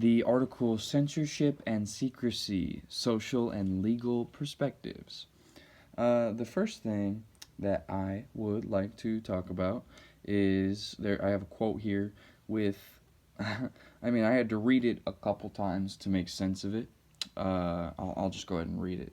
the article Censorship and Secrecy, Social and Legal Perspectives. The first thing that I would like to talk about is I have a quote here with, I mean, I had to read it a couple times to make sense of it. I'll just go ahead and read it.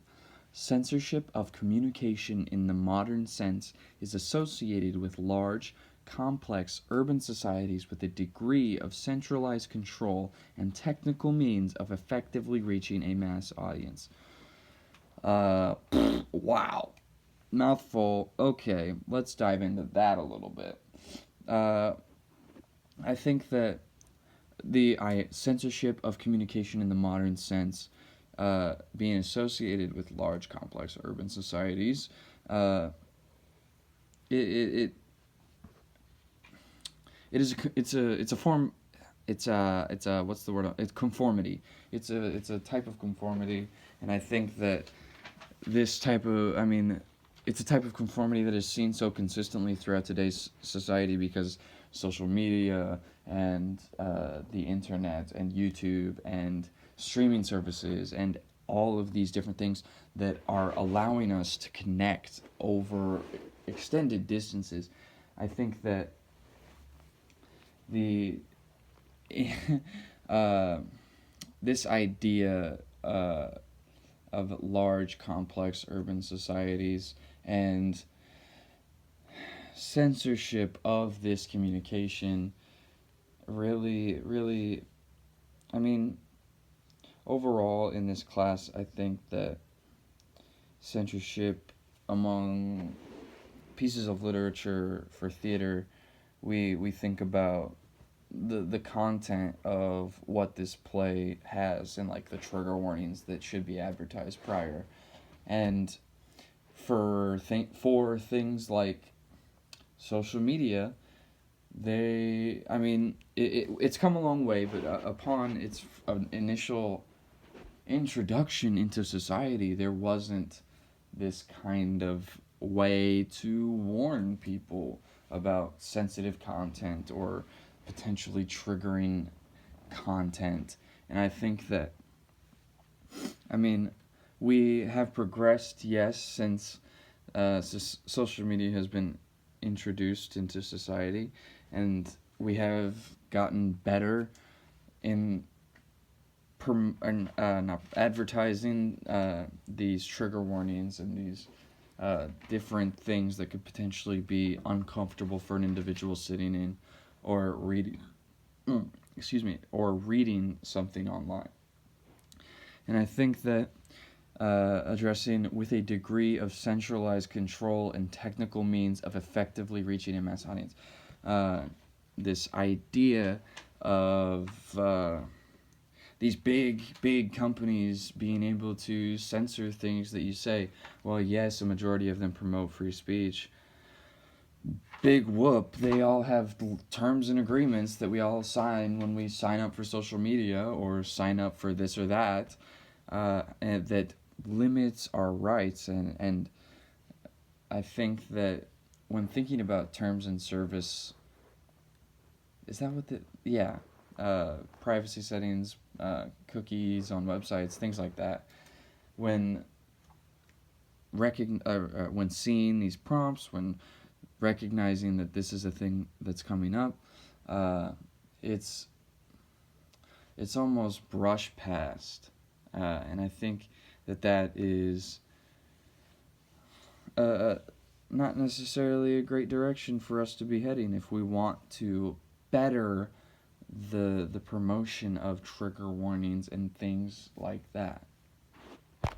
Censorship of communication in the modern sense is associated with large, complex urban societies with a degree of centralized control and technical means of effectively reaching a mass audience. Wow. Mouthful. Okay, let's dive into that a little bit. I think that the censorship of communication in the modern sense, being associated with large, complex urban societies, it is it's a form. It's a what's the word? It's conformity. It's a type of conformity, and I think that this type of, I mean, it's a type of conformity that is seen so consistently throughout today's society because social media and the internet and YouTube and streaming services and all of these different things that are allowing us to connect over extended distances. I think that the this idea of large, complex urban societies and censorship of this communication really, I mean, overall in this class, I think that censorship among pieces of literature for theater, we think about the content of what this play has and like the trigger warnings that should be advertised prior, and for things like social media, it's come a long way, but upon its initial introduction into society, there wasn't this kind of way to warn people about sensitive content or potentially triggering content. And I think that, I mean, we have progressed, yes, since social media has been introduced into society, and we have gotten better in not advertising these trigger warnings and these different things that could potentially be uncomfortable for an individual sitting in or reading something online. And I think that addressing with a degree of centralized control and technical means of effectively reaching a mass audience, this idea of these big companies being able to censor things that you say. Well, yes, a majority of them promote free speech. Big whoop, they all have terms and agreements that we all sign when we sign up for social media or sign up for this or that, and that limits our rights. And I think that when thinking about terms and service, is that what privacy settings, cookies on websites, things like that, when seeing these prompts, when recognizing that this is a thing that's coming up, it's almost brushed past, and I think that is not necessarily a great direction for us to be heading if we want to better the promotion of trigger warnings and things like that.